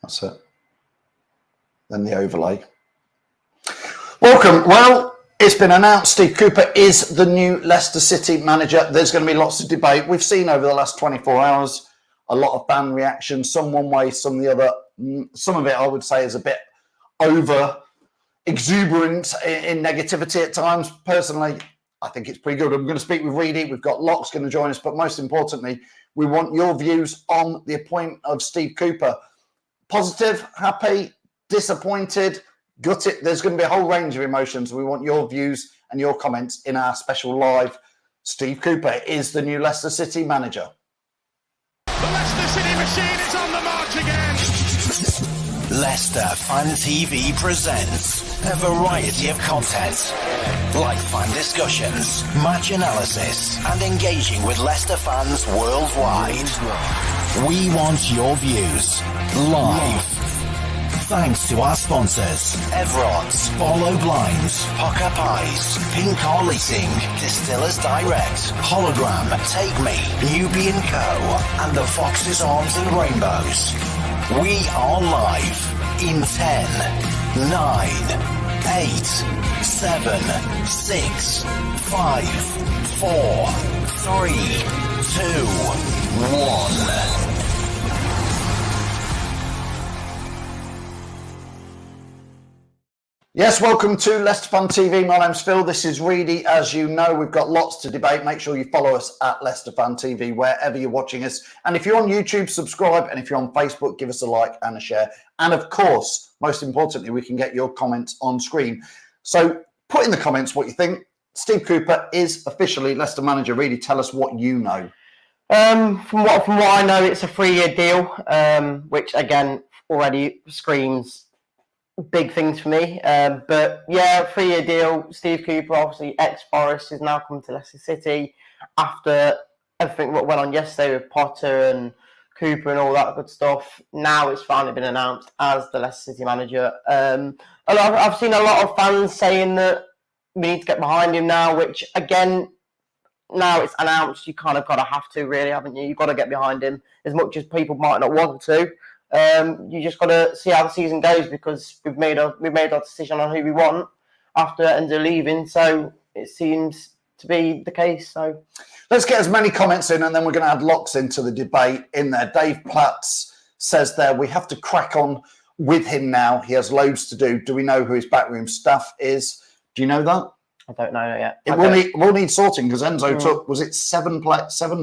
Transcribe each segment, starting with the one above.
That's it. Then the overlay. Welcome. Well, it's been announced Steve Cooper is the new Leicester City manager. There's going to be lots of debate. We've seen over the last 24 hours a lot of fan reactions, some one way, some the other. Some of it, I would say, is a bit over exuberant in negativity at times. Personally, I think it's pretty good. I'm going to speak with Reedy. We've got Locks going to join us, but most importantly, we want your views on the appointment of Steve Cooper. Positive, happy, disappointed, gutted. There's going to be a whole range of emotions. We want your views and your comments in our special live. Steve Cooper is the new Leicester City manager. The Leicester City machine is on the march again. Leicester Fan TV presents a variety of content, like fan discussions, match analysis, and engaging with Leicester fans worldwide. We want your views live. Thanks to our sponsors, Everards, Barlow Blinds, Pukka Pies, Car Leasing, Distillers Direct, Hollogram, Take Me, Newby Co, and the Fox's Arms and Rainbows. We are live in 10, 9, 8, 7, 6, 5, 4, 3, 2, 1. Yes, welcome to Leicester Fan TV. My name's Phil. This is Reedy. As you know, we've got lots to debate. Make sure you follow us at Leicester Fan TV wherever you're watching us. And if you're on YouTube, subscribe. And if you're on Facebook, give us a like and a share. And of course, most importantly, we can get your comments on screen. So put in the comments what you think. Steve Cooper is officially Leicester manager. Reedy, tell us what you know. From what I know, it's a 3-year deal, which again already screams big things for me. But yeah, 3-year deal. Steve Cooper, obviously ex-Forest, is now coming to Leicester City after everything what went on yesterday with Potter and Cooper and all that good stuff. Now it's finally been announced as the Leicester City manager. I've seen a lot of fans saying that we need to get behind him now, which again, now it's announced, you kind of have to, really, haven't you? You've got to get behind him as much as people might not want to. You just got to see how the season goes, because we've made our decision on who we want after Enzo leaving, so it seems to be the case. So let's get as many comments in, and then we're going to add Locks into the debate in there. Dave Platts says there, we have to crack on with him now. He has loads to do. Do we know who his backroom staff is? Do you know that? I don't know yet. It will need sorting, because Enzo took, was it seven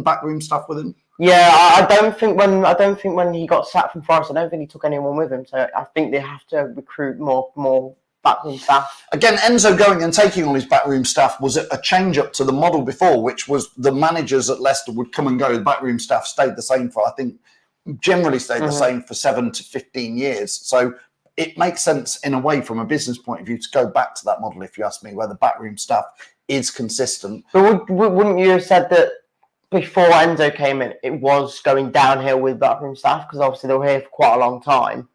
backroom staff with him? Yeah, I don't think when he got sacked from Forest, I don't think he took anyone with him. So I think they have to recruit more backroom staff. Again, Enzo going and taking on his backroom staff was a change up to the model before, which was the managers at Leicester would come and go. The backroom staff stayed the same for, I think, generally stayed the same for 7 to 15 years. So it makes sense in a way from a business point of view to go back to that model, if you ask me, where the backroom staff is consistent. But wouldn't you have said that before Enzo came in, it was going downhill with backroom staff, because obviously they were here for quite a long time?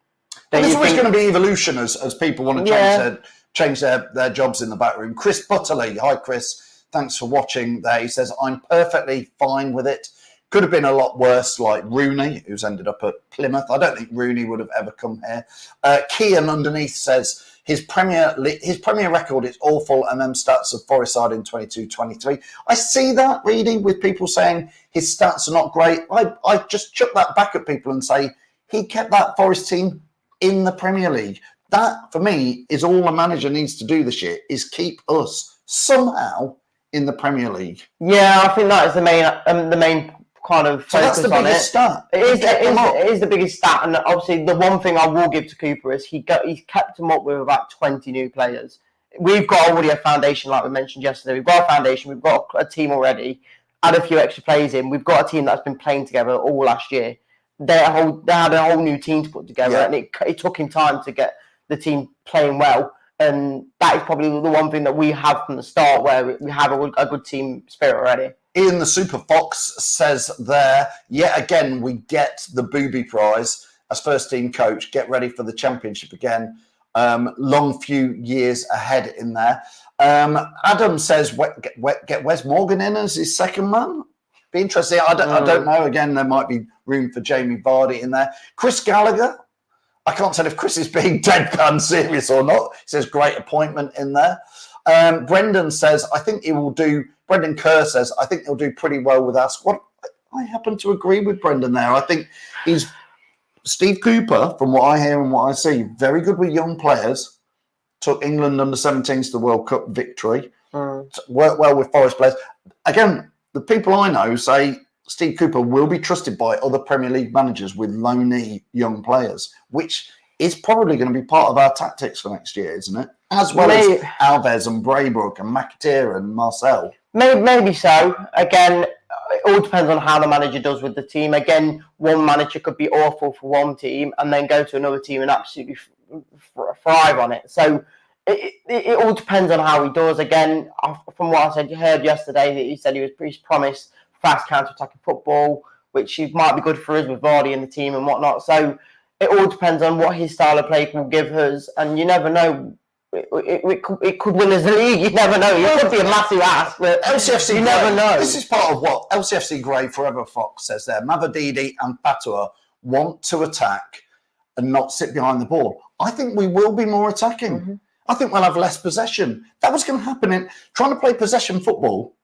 There's always going to be evolution as people want to change their jobs in the backroom. Chris Butterley, hi Chris, thanks for watching there. He says, I'm perfectly fine with it. Could have been a lot worse, like Rooney, who's ended up at Plymouth. I don't think Rooney would have ever come here. Kian underneath says, his Premier record is awful, and them stats of Forest side in 22-23. I see that, reading with people saying his stats are not great. I just chuck that back at people and say he kept that Forest team in the Premier League. That, for me, is all a manager needs to do this year, is keep us somehow in the Premier League. Yeah, I think that is the main kind of focus on it. That's the biggest stat. It is the biggest stat, and obviously the one thing I will give to Cooper is he's kept them up with about 20 new players. We've got already a foundation, like we mentioned yesterday. We've got a foundation. We've got a team already. Add a few extra players in. We've got a team that's been playing together all last year. They had a whole new team to put together, and it took him time to get the team playing well. And that is probably the one thing that we have from the start, where we have a good team spirit already. Ian the Super Fox says there, yet again, we get the booby prize as first team coach. Get ready for the championship again. Long few years ahead in there. Adam says, get Wes Morgan in as his second man. Be interesting. I don't know. Again, there might be room for Jamie Vardy in there. Chris Gallagher I can't tell if Chris is being deadpan serious or not. He says, great appointment in there. Brendan says, Brendan Kerr says, I think he'll do pretty well with our squad. I happen to agree with Brendan there. I think Steve Cooper, from what I hear and what I see, very good with young players. Took England under-17s to the World Cup victory. Worked well with Forest players. Again, the people I know say Steve Cooper will be trusted by other Premier League managers with low-knee young players, which is probably going to be part of our tactics for next year, isn't it? As well as Alves and Braybrook and McAteer and Marcel. Maybe so. Again, it all depends on how the manager does with the team. Again, one manager could be awful for one team and then go to another team and absolutely thrive on it. So it all depends on how he does. Again, from what I said, you heard yesterday that he said he's promised fast counter-attacking football, which might be good for us with Vardy in the team and whatnot. So it all depends on what his style of play can give us, and you never know. It could win us the league. You never know. It could be a massive ask, but LCFC you never know. This is part of what LCFC Grey Forever Fox says there. Mavadidi and Patua want to attack and not sit behind the ball. I think we will be more attacking. Mm-hmm. I think we'll have less possession. That was going to happen in trying to play possession football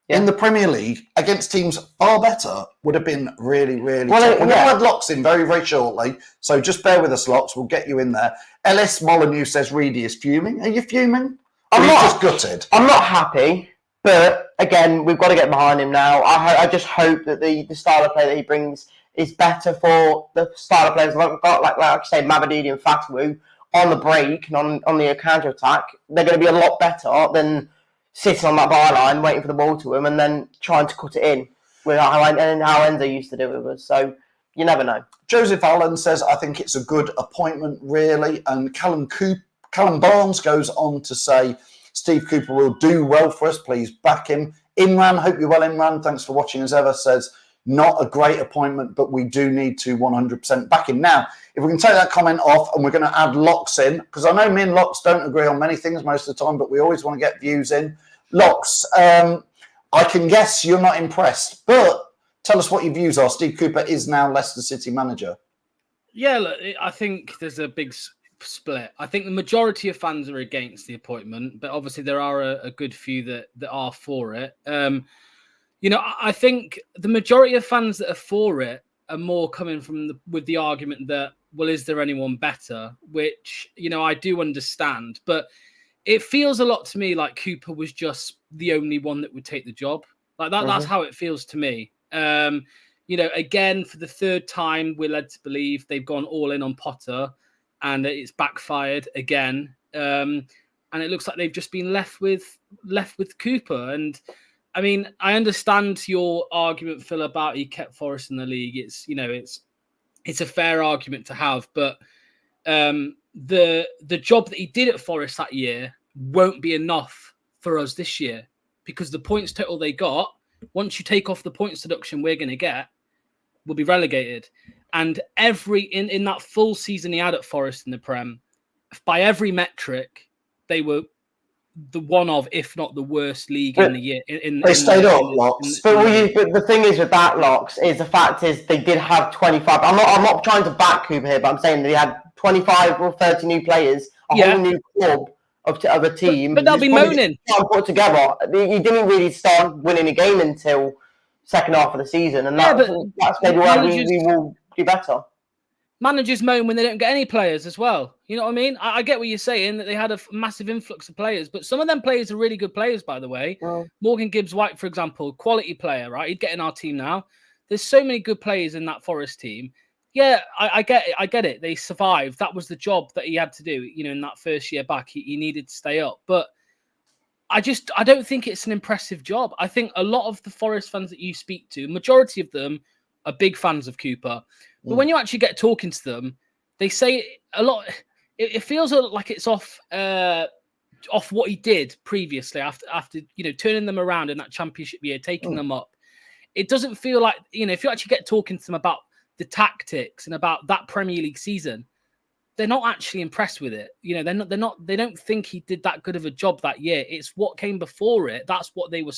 in the Premier League against teams far better would have been really, really tough. We're going to add Locks in very, very shortly. So just bear with us, Locks. We'll get you in there. Ellis Molyneux says Reedy is fuming. Are you fuming? I'm not just gutted. I'm not happy, but again, we've got to get behind him now. I just hope that the style of play that he brings is better for the style of players we've got, like I say, Mavadidi and Fatawu on the break and on the counter attack. They're going to be a lot better than sitting on that byline, waiting for the ball to him, and then trying to cut it in with how Enzo used to do it with us. So you never know. Joseph Allen says, I think it's a good appointment, really. And Callum Barnes goes on to say, Steve Cooper will do well for us. Please back him. Imran, hope you're well, Imran. Thanks for watching as ever. Says, not a great appointment, but we do need to 100% back him. Now, if we can take that comment off and we're going to add Locks in, because I know me and Locks don't agree on many things most of the time, but we always want to get views in. Locks, I can guess you're not impressed, but tell us what your views are. Steve Cooper is now Leicester City manager. Yeah, look, I think there's a big split. I think the majority of fans are against the appointment, but obviously there are a good few that are for it. I think the majority of fans that are for it are more coming from with the argument that, well, is there anyone better? Which, I do understand, but it feels a lot to me like Cooper was just the only one that would take the job. Like that, that's how it feels to me. Again, for the third time, we're led to believe they've gone all in on Potter and it's backfired again. And it looks like they've just been left with Cooper. And I mean, I understand your argument, Phil, about he kept Forest in the league. It's a fair argument to have, but the job that he did at Forest that year won't be enough for us this year, because the points total they got, once you take off the points deduction we're going to get, will be relegated. And in that full season he had at Forest in the Prem, by every metric, they were the one of, if not the worst league in the year. They stayed up, Locks. But the thing is with that, Locks, is the fact is they did have 25. I'm not trying to back Cooper here, but I'm saying they had 25 or 30 new players, whole new club of a team. But they'll be moaning. Put together. You didn't really start winning a game until second half of the season, and that's maybe why we will do better. Managers moan when they don't get any players as well. You know what I mean? I get what you're saying, that they had a massive influx of players, but some of them players are really good players, by the way. Well, Morgan Gibbs-White, for example, quality player, right? He'd get in our team now. There's so many good players in that Forest team. Yeah, I get it. I get it. They survived. That was the job that he had to do. In that first year back, he needed to stay up. But I don't think it's an impressive job. I think a lot of the Forest fans that you speak to, majority of them are big fans of Cooper. But when you actually get talking to them, they say a lot. It feels like it's off what he did previously after turning them around in that championship year, taking them up. It doesn't feel like, if you actually get talking to them about the tactics and about that Premier League season, they're not actually impressed with it. They don't think he did that good of a job that year. It's what came before it. That's what they were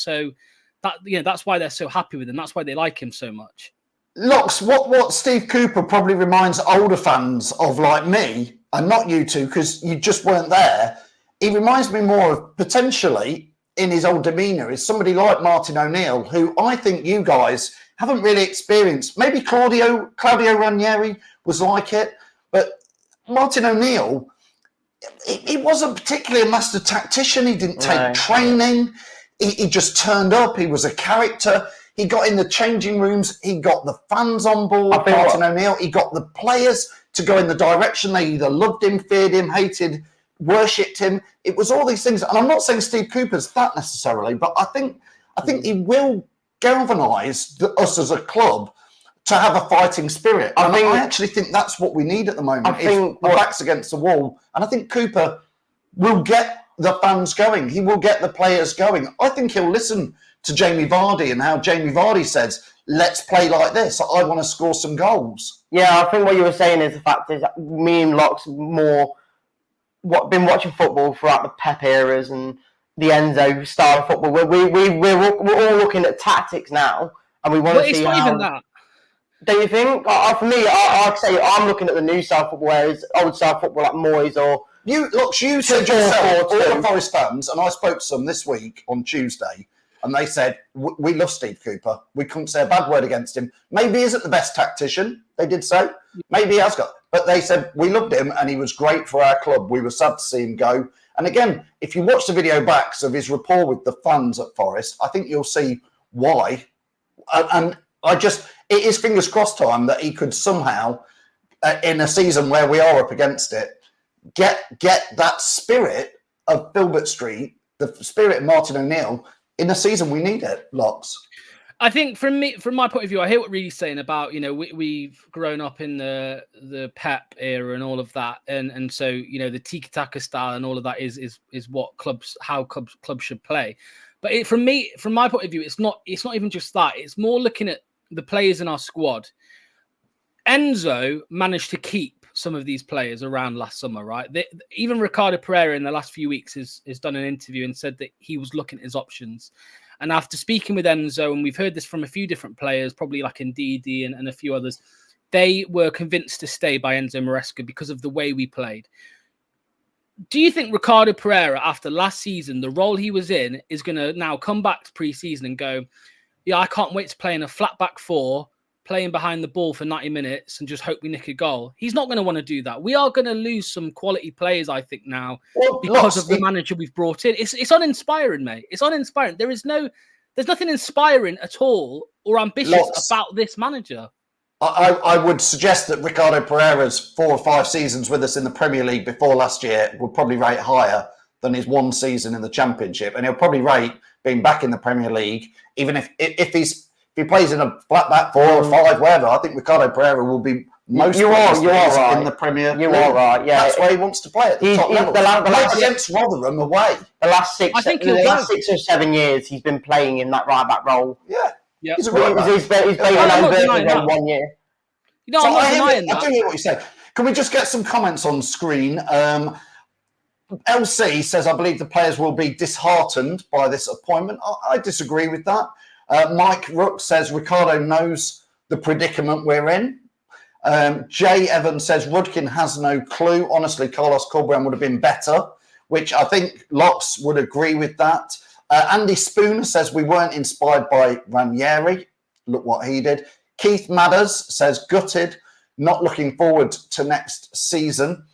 that's why they're so happy with him. That's why they like him so much. Locks, what Steve Cooper probably reminds older fans of, like me, and not you two, because you just weren't there. He reminds me more of, potentially, in his old demeanour, is somebody like Martin O'Neill, who I think you guys haven't really experienced. Maybe Claudio Ranieri was like it, but Martin O'Neill, he wasn't particularly a master tactician. He didn't take training. He just turned up. He was a character. He got in the changing rooms. He got the fans on board, Martin O'Neill. He got the players to go in the direction they either loved him, feared him, hated, worshipped him. It was all these things. And I'm not saying Steve Cooper's that necessarily, but I think he will galvanise us as a club to have a fighting spirit. I actually think that's what we need at the moment. I think the back's against the wall. And I think Cooper will get the fans going. He will get the players going. I think he'll listen to Jamie Vardy and how Jamie Vardy says, let's play like this. I want to score some goals. Yeah, I think what you were saying is the fact is that me and Locke's been watching football throughout the Pep eras and the Enzo style of football. We're all looking at tactics now, and we want to see it's not even that. Do you think? For me, I'd say I'm looking at the new style football, whereas old style football like Moyes or... You said yourself, all the Forest fans, and I spoke to some this week on Tuesday, and they said, we love Steve Cooper. We couldn't say a bad word against him. Maybe he isn't the best tactician, they did say. Maybe he has got... But they said, we loved him, and he was great for our club. We were sad to see him go. And again, if you watch the video backs of his rapport with the fans at Forest, I think you'll see why. And it is fingers crossed time that he could somehow, in a season where we are up against it, get that spirit of Filbert Street, the spirit of Martin O'Neill, in a season we need it, Locks. I think from my point of view, I hear what Reedy's saying about, we've grown up in the Pep era and all of that, and so the tiki-taka style and all of that is what how clubs should play. But from my point of view, it's not even just that. It's more looking at the players in our squad. Enzo managed to keep some of these players around last summer, right? Even Ricardo Pereira in the last few weeks has done an interview and said that he was looking at his options. And after speaking with Enzo, and we've heard this from a few different players, probably like Ndidi and a few others, they were convinced to stay by Enzo Maresca because of the way we played. Do you think Ricardo Pereira, after last season, the role he was in, is going to now come back to pre-season and go, yeah, I can't wait to play in a flat back four, playing behind the ball for 90 minutes and just hope we nick a goal? He's not going to want to do that. We are going to lose some quality players, I think, now because of the manager we've brought in. It's uninspiring, mate. It's uninspiring. There's nothing inspiring at all or ambitious about this manager. I would suggest that Ricardo Pereira's 4 or 5 seasons with us in the Premier League before last year would probably rate higher than his one season in the Championship. And he'll probably rate being back in the Premier League, even if he plays in a flat back 4 or 5, whatever. I think Ricardo Pereira will be most you are right. in the Premier League. You are right, yeah. That's where he wants to play at the top level. Against Rotherham away. The last 6 or 7 years, he's been playing in that right back role. Yeah. Yeah, he's playing in 1 year. I'm not denying that. I do hear what you say. Can we just get some comments on screen? LC says, I believe the players will be disheartened by this appointment. I disagree with that. Mike Rook says, Ricardo knows the predicament we're in. Jay Evans says, Rudkin has no clue. Honestly, Carlos Corberán would have been better, which I think Locks would agree with that. Andy Spooner says, we weren't inspired by Ranieri. Look what he did. Keith Madders says, gutted, not looking forward to next season.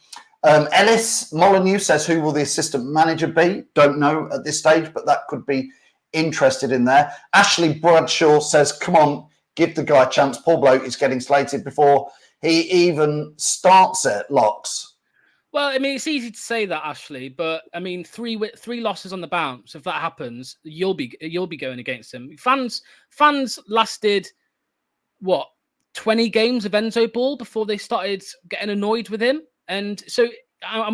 Ellis Molyneux says, who will the assistant manager be? Don't know at this stage, but that could be interested in there. Ashley Bradshaw says, come on, give the guy a chance. Poor bloke is getting slated before he even starts it, Locks. Well, I mean, it's easy to say that, Ashley, but I mean, three losses on the bounce. If that happens, you'll be going against him. Fans lasted 20 games of Enzo ball before they started getting annoyed with him, and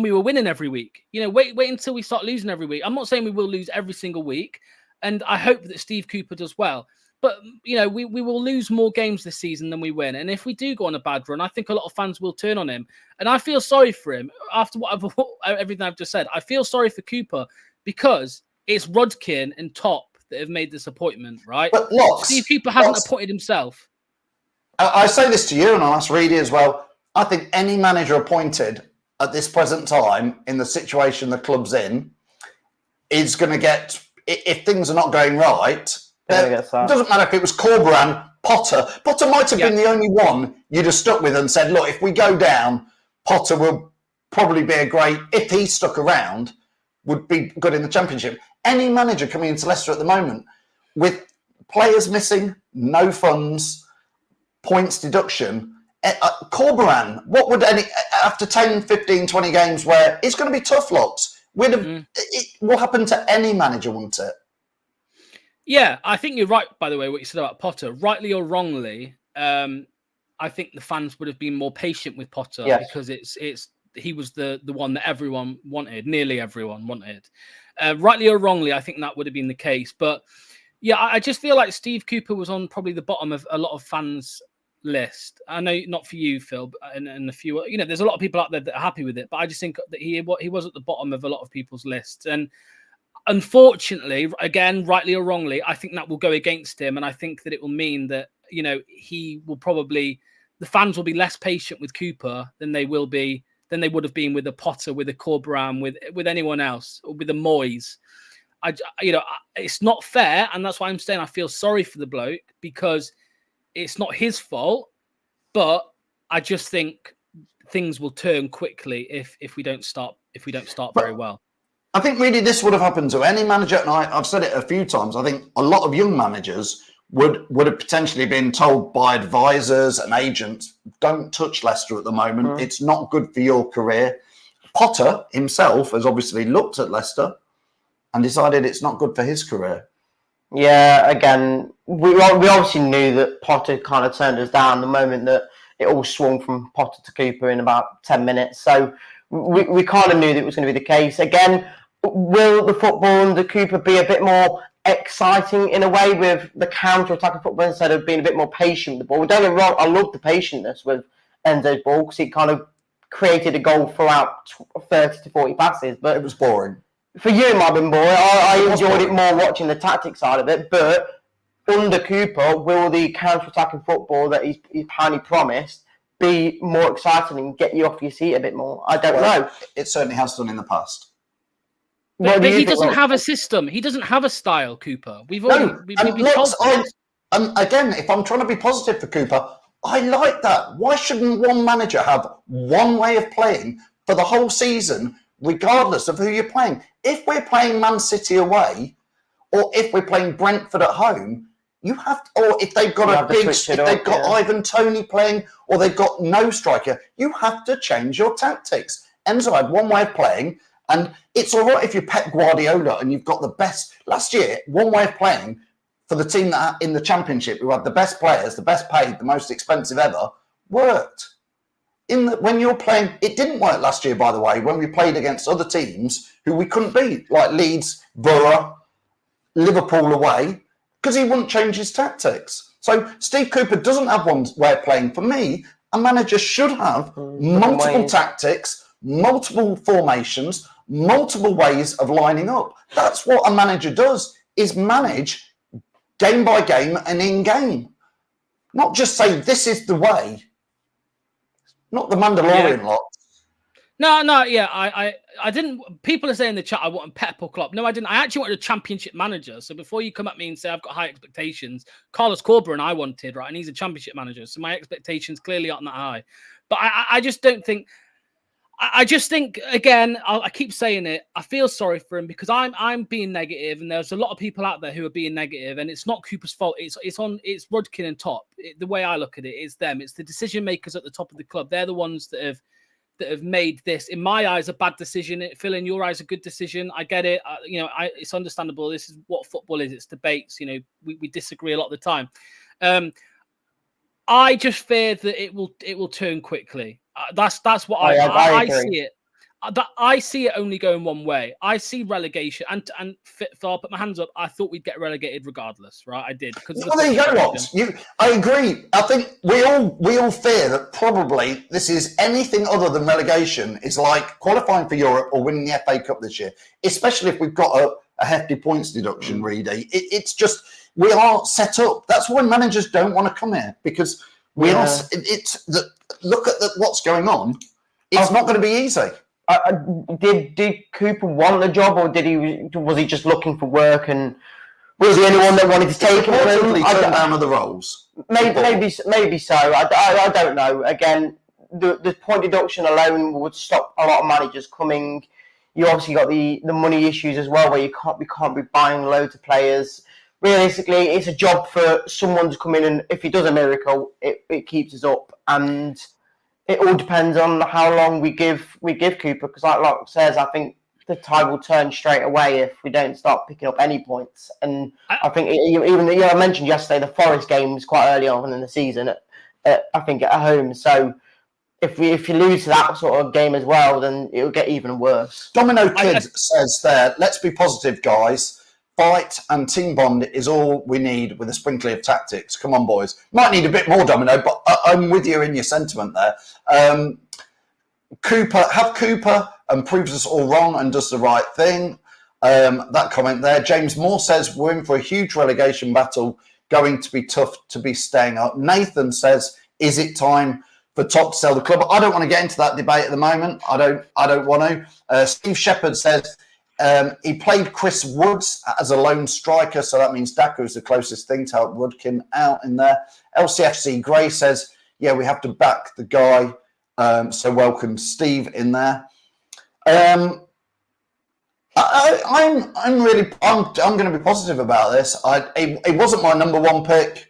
we were winning every week. Wait until we start losing every week. I'm not saying we will lose every single week, and I hope that Steve Cooper does well. But, we will lose more games this season than we win. And if we do go on a bad run, I think a lot of fans will turn on him. And I feel sorry for him. After everything I've just said, I feel sorry for Cooper because it's Rudkin and Top that have made this appointment, right? But Locks, Steve Cooper hasn't appointed himself. I say this to you, and I'll ask Reedy as well. I think any manager appointed at this present time in the situation the club's in is going to get, if things are not going right, it doesn't matter if it was Corberan, Potter. Potter might have been the only one you'd have stuck with and said, look, if we go down, Potter will probably be a great, if he stuck around, would be good in the Championship. Any manager coming into Leicester at the moment with players missing, no funds, points deduction, Corberan, what would after 10, 15, 20 games where it's going to be tough locks, it will happen to any manager, won't it? Yeah, I think you're right, by the way, what you said about Potter. Rightly or wrongly, I think the fans would have been more patient with Potter because he was the one that everyone wanted, nearly everyone wanted. Rightly or wrongly, I think that would have been the case. But yeah, I just feel like Steve Cooper was on probably the bottom of a lot of fans' list. I know not for you, Phil, and a few, there's a lot of people out there that are happy with it, but I just think that he was at the bottom of a lot of people's lists. And unfortunately, again, rightly or wrongly, I think that will go against him. And I think that it will mean that, he will probably, the fans will be less patient with Cooper than they would have been with a Potter, with a Corberan, with anyone else, or with a Moyes. It's not fair. And that's why I'm saying I feel sorry for the bloke, because it's not his fault, but I just think things will turn quickly if we don't start very well. I think really this would have happened to any manager, and I've said it a few times. I think a lot of young managers would have potentially been told by advisors and agents, don't touch Leicester at the moment. It's not good for your career. Potter himself has obviously looked at Leicester and decided it's not good for his career. Yeah, again, we obviously knew that Potter kind of turned us down the moment that it all swung from Potter to Cooper in about 10 minutes. So we kind of knew that it was going to be the case. Again, will the football under Cooper be a bit more exciting in a way with the counter-attacking football instead of being a bit more patient with the ball? Don't get me wrong, I love the patientness with Enzo's ball because he kind of created a goal throughout 30 to 40 passes. But it was boring. For you, it might have been boring. I enjoyed it more watching the tactics side of it. But under Cooper, will the counter-attacking football that he's apparently promised be more exciting and get you off your seat a bit more? I don't know. It certainly has done in the past. But he doesn't have a system. He doesn't have a style, Cooper. We've been told this. And again, if I'm trying to be positive for Cooper, I like that. Why shouldn't one manager have one way of playing for the whole season, regardless of who you're playing? If we're playing Man City away, or if we're playing Brentford at home, you have to, or if they've got Ivan Toney playing, or they've got no striker, you have to change your tactics. Enzo had one way of playing, and it's all right if you're Pep Guardiola and you've got the best. Last year, one way of playing for the team that in the Championship, who had the best players, the best paid, the most expensive ever, worked. When you're playing, it didn't work last year, by the way, when we played against other teams who we couldn't beat, like Leeds, Borough, Liverpool away, because he wouldn't change his tactics. So Steve Cooper doesn't have one way of playing. For me, a manager should have multiple tactics, multiple formations, multiple ways of lining up. That's what a manager does, is manage game by game and in game. Not just say, this is the way. Not the Mandalorian lot. No, yeah, I didn't. People are saying in the chat, I want Pep or Klopp. No, I didn't. I actually wanted a Championship manager. So before you come at me and say I've got high expectations, Carlos Corberan I wanted, right? And he's a Championship manager. So my expectations clearly aren't that high. But I just don't think. I just think, again, I keep saying it. I feel sorry for him because I'm being negative, and there's a lot of people out there who are being negative, and it's not Cooper's fault. It's Rudkin and top. The way I look at it is them. It's the decision makers at the top of the club. They're the ones that have made this, in my eyes, a bad decision. Phil, in your eyes, a good decision. I get it. It's understandable. This is what football is. It's debates. We disagree a lot of the time. I just fear that it will turn quickly. That's what I see it. I see it only going one way. I see relegation, and I'll put my hands up. I thought we'd get relegated regardless, right? I did because. Well, there you go, Ross. I agree. I think we all fear that probably this is anything other than relegation is like qualifying for Europe or winning the FA Cup this year, especially if we've got a hefty points deduction. Reedy, it's just we are set up. That's why managers don't want to come here, because Look at what's going on. It's not going to be easy. Did Cooper want the job, or was he just looking for work, and was he the only one that wanted to take him? Turn down other roles. Maybe so. I don't know. Again, the point deduction alone would stop a lot of managers coming. You obviously got the money issues as well, where you can't be buying loads of players. Realistically, it's a job for someone to come in, and if he does a miracle, it keeps us up. And it all depends on how long we give Cooper, because like Locke says, I think the tide will turn straight away if we don't start picking up any points. And I think I mentioned yesterday the Forest game was quite early on in the season. I think at home, so if you lose that sort of game as well, then it will get even worse. Domino Kids says there, let's be positive, guys. Fight and team bond is all we need with a sprinkling of tactics. Come on, boys. Might need a bit more, Domino, but I'm with you in your sentiment there. Cooper and proves us all wrong and does the right thing. That comment there. James Moore says we're in for a huge relegation battle, going to be tough to be staying up. Nathan says, is it time for Top to sell the club? I don't want to get into that debate at the moment. I don't want to. Steve Shepherd says, he played Chris Woods as a lone striker, so that means Daka is the closest thing to help Rudkin out in there. LCFC Gray says, yeah, we have to back the guy, so welcome Steve in there. I'm going to be positive about this. It wasn't my number one pick.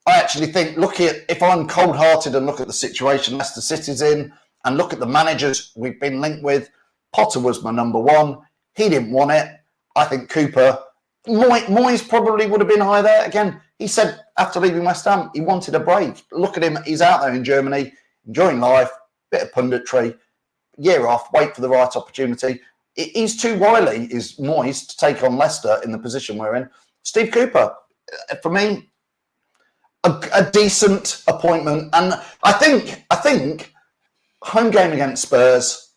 I actually think, if I'm cold-hearted and look at the situation Leicester City's in and look at the managers we've been linked with, Potter was my number one. He didn't want it. I think Cooper, Moyes probably would have been high there. Again, he said after leaving West Ham, he wanted a break. Look at him. He's out there in Germany, enjoying life, bit of punditry, year off, wait for the right opportunity. He's too wily, is Moyes, to take on Leicester in the position we're in. Steve Cooper, for me, a decent appointment. And I think home game against Spurs,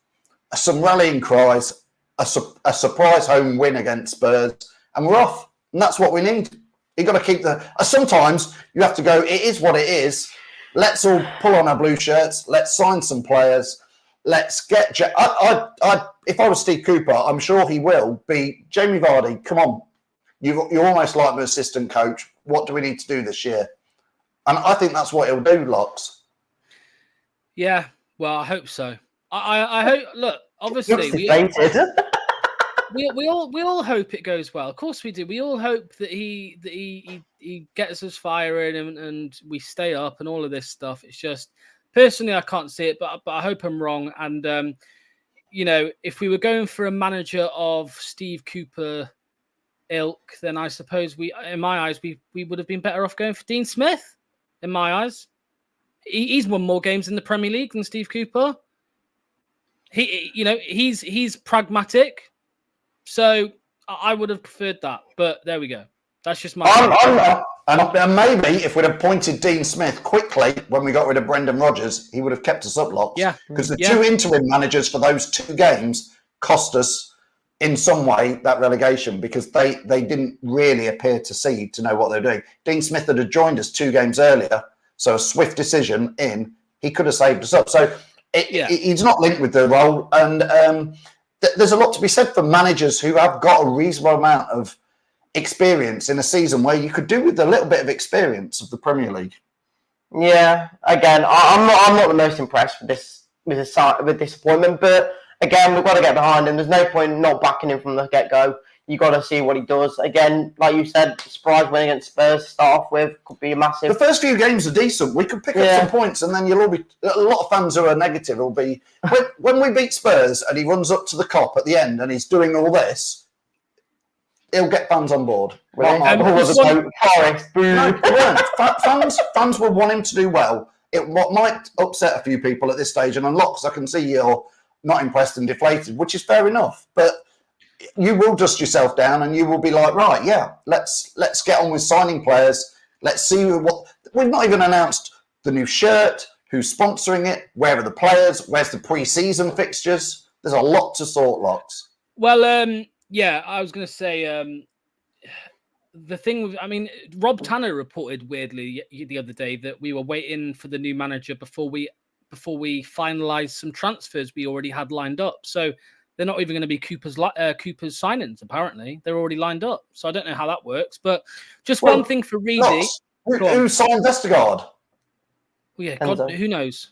some rallying cries, a surprise home win against Spurs, and we're off. And that's what we need. You've got to keep sometimes you have to go, it is what it is. Let's all pull on our blue shirts. Let's sign some players. Let's get... if I was Steve Cooper, I'm sure he will be, Jamie Vardy, come on. You're almost like the assistant coach. What do we need to do this year? And I think that's what he'll do, Locks. Yeah, well, I hope so. I hope... Look, obviously... We all hope it goes well. Of course we do. We all hope that he gets us firing and we stay up and all of this stuff. It's just personally I can't see it, but I hope I'm wrong. And if we were going for a manager of Steve Cooper ilk, then I suppose in my eyes, we would have been better off going for Dean Smith. In my eyes, he's won more games in the Premier League than Steve Cooper. He's pragmatic. So I would have preferred that, but there we go. That's just my. And maybe if we'd have appointed Dean Smith quickly when we got rid of Brendan Rodgers, he would have kept us up, Locks. Yeah, because the two interim managers for those two games cost us in some way that relegation because they didn't really appear to know what they're doing. Dean Smith had joined us 2 games earlier, so a swift decision he could have saved us up. So he's not linked with the role, and. There's a lot to be said for managers who have got a reasonable amount of experience in a season where you could do with a little bit of experience of the Premier League. Yeah, again, I'm not the most impressed with this appointment, but again, we've got to get behind him. There's no point not backing him from the get-go. You got to see what he does. Again, like you said, surprise win against Spurs to start off with could be a massive. The first few games are decent. We could pick up some points, and then you'll all be a lot of fans who are negative. Will be when we beat Spurs and he runs up to the Kop at the end and he's doing all this. He'll get fans on board. Fans will want him to do well. What might upset a few people at this stage, and Locks, I can see you're not impressed and deflated, which is fair enough, but. You will dust yourself down and you will be like, right, yeah, let's get on with signing players. Let's see what we've not even announced the new shirt, who's sponsoring it, where are the players, where's the pre-season fixtures? There's a lot to sort, Locks. Well, I was going to say the thing, I mean, Rob Tanner reported weirdly the other day that we were waiting for the new manager before we finalised some transfers we already had lined up. So they're not even going to be Cooper's signings. Apparently, they're already lined up. So I don't know how that works. But just one thing for Reedy. Who signed Vestergaard? Well, yeah, God, who knows?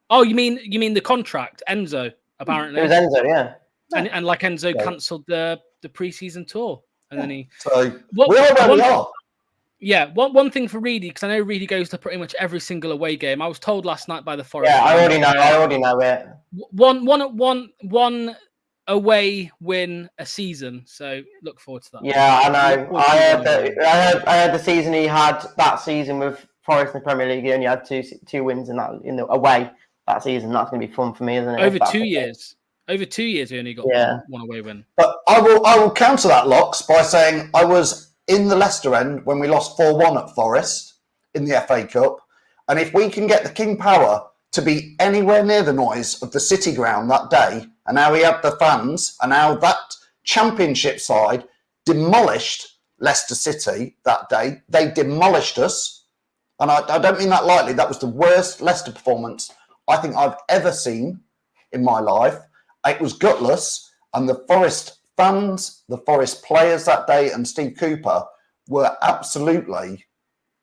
Oh, you mean the contract, Enzo? Apparently, it was Enzo, yeah. And like Enzo cancelled the pre-season tour, and then he. So we already are. Yeah, one thing for Reedy, because I know Reedy goes to pretty much every single away game. I was told last night by the Forest. Yeah, I already know it. One away win a season. So look forward to that. Yeah, I know. I heard the season he had that season with Forest in the Premier League. He only had two wins in the away that season. That's going to be fun for me, isn't it? Over 2 years. Over 2 years, he only got one away win. But I will counter that, Locks, by saying I was in the Leicester end when we lost 4-1 at Forest in the FA Cup. And if we can get the King Power to be anywhere near the noise of the City ground that day, and how we had the fans, and how that Championship side demolished Leicester City that day, they demolished us. And I don't mean that lightly. That was the worst Leicester performance I think I've ever seen in my life. It was gutless, and the Forest fans, the Forest players that day, and Steve Cooper were absolutely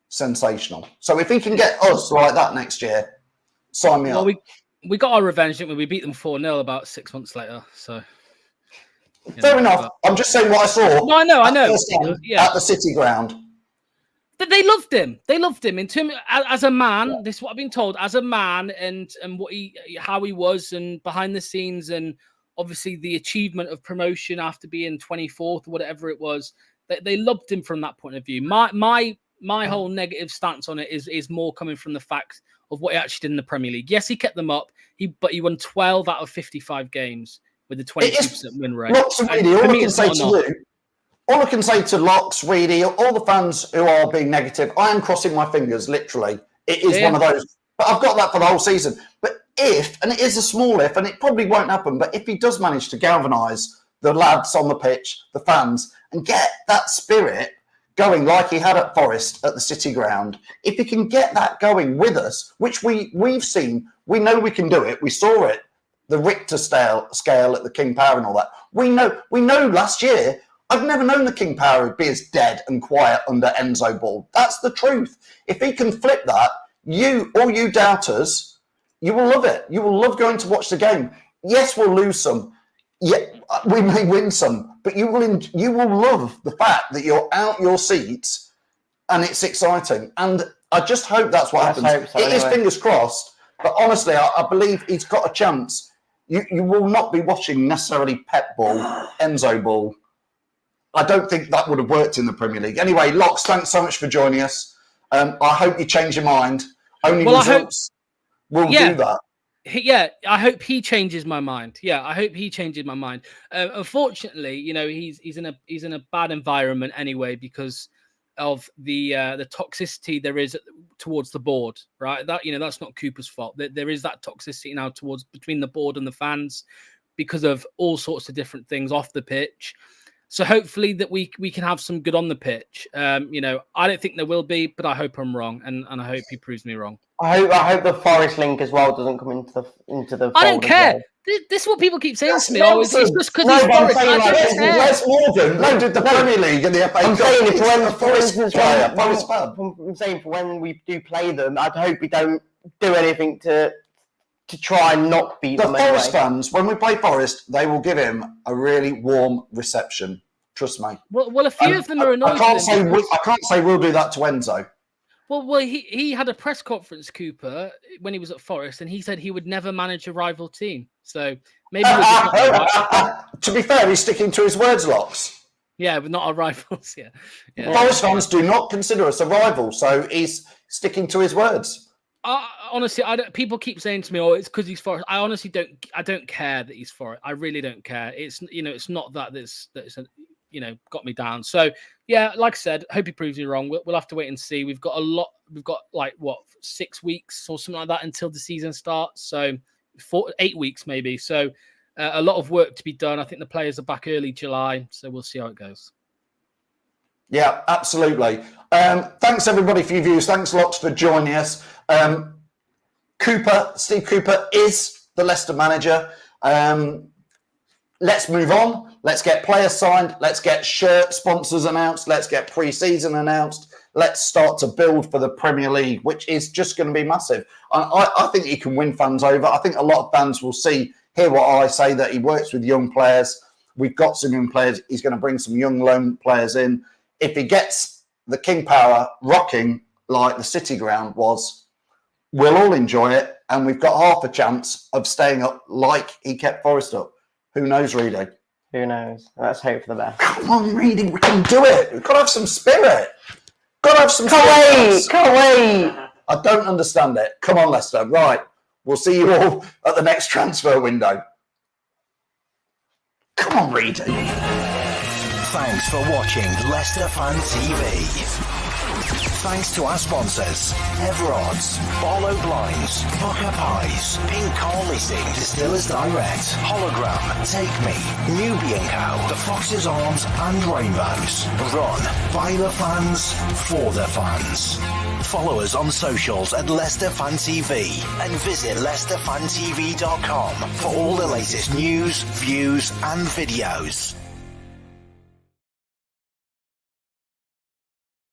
sensational. So if he can get us like that next year, sign me up. We got our revenge, didn't we? We beat them 4-0 about 6 months later. So fair enough. I'm just saying what I saw. No, I know. At the City ground. But they loved him. They loved him in terms as a man. This is what I've been told as a man, and how he was, and behind the scenes, and obviously the achievement of promotion after being 24th or whatever it was. They loved him from that point of view. My whole negative stance on it is more coming from the fact of what he actually did in the Premier League. Yes, he kept them up. But he won 12 out of 55 games with a 22% win rate. Locks and Reedy, all I can say to Locks, Reedy, all the fans who are being negative, I am crossing my fingers, literally. It is one of those. But I've got that for the whole season. But if, and it is a small if, and it probably won't happen, but if he does manage to galvanise the lads on the pitch, the fans, and get that spirit going like he had at Forest at the City ground, if he can get that going with us, which we've seen, we know we can do it. We saw it, the Richter scale at the King Power and all that. We know last year, I've never known the King Power would be as dead and quiet under Enzo Ball. That's the truth. If he can flip that, all you doubters, you will love it. You will love going to watch the game. Yes, we'll lose some. Yeah, we may win some, but you will love the fact that you're out your seats and it's exciting. And I just hope that's what happens. It is fingers crossed, but honestly, I believe he's got a chance. You will not be watching necessarily Pep Ball, Enzo Ball. I don't think that would have worked in the Premier League. Anyway, Locks, thanks so much for joining us. I hope you change your mind. Only results will do that. Yeah, I hope he changes my mind. Yeah, I hope he changes my mind. Unfortunately, he's in a bad environment anyway because of the toxicity there is towards the board, right? That's not Cooper's fault. There is that toxicity now between the board and the fans because of all sorts of different things off the pitch. So hopefully that we can have some good on the pitch. I don't think there will be, but I hope I'm wrong, and I hope he proves me wrong. I hope the Forest link as well doesn't come into the. I don't care. This is what people keep saying to me. Oh, it's just because he's Forest. I don't care. Wes Morgan did the Premier League and the FA Cup. I'm saying if when, for instance, I'm saying for when we do play them, I'd hope we don't do anything to try and not beat them. The Forest fans, when we play Forest, they will give him a really warm reception. Trust me. Well, a few of them are annoyed. I can't say we'll do that to Enzo. Well, he had a press conference, Cooper, when he was at Forest, and he said he would never manage a rival team. So maybe to be fair, he's sticking to his words, Locks. Yeah, but not our rivals. Yeah. Forest fans do not consider us a rival, so he's sticking to his words. Honestly, people keep saying to me, "Oh, it's because he's Forest." I honestly don't. I don't care that he's Forest. I really don't care. It's it's not that's got me down. So yeah, like I said, hope he proves me wrong. We'll have to wait and see. We've got 6 weeks or something like that until the season starts. So 8 weeks maybe. So a lot of work to be done. I think the players are back early July. So we'll see how it goes. Yeah, absolutely. Thanks everybody for your views. Thanks lots for joining us. Steve Cooper is the Leicester manager. Let's move on. Let's get players signed. Let's get shirt sponsors announced. Let's get pre-season announced. Let's start to build for the Premier League, which is just going to be massive. I think he can win fans over. I think a lot of fans will hear what I say, that he works with young players. We've got some young players. He's going to bring some young loan players in. If he gets the King Power rocking like the City ground was, we'll all enjoy it. And we've got half a chance of staying up like he kept Forest up. Who knows, Reedy? Who knows? Let's hope for the best. Come on, Reedy, we can do it. We've got to have some spirit. Got to have some Can't wait. I don't understand it. Come on, Leicester. Right. We'll see you all at the next transfer window. Come on, Reedy. Thanks for watching Leicester Fan TV. Thanks to our sponsors, Everards, Barlow Blinds, Pukka Pies, Car Leasing, Distillers Direct, Hollogram, Take Me, Newby Co, The Fox's Arms and Rainbows. Run by the fans, for the fans. Follow us on socials at Leicester Fan TV and visit leicesterfantv.com for all the latest news, views and videos.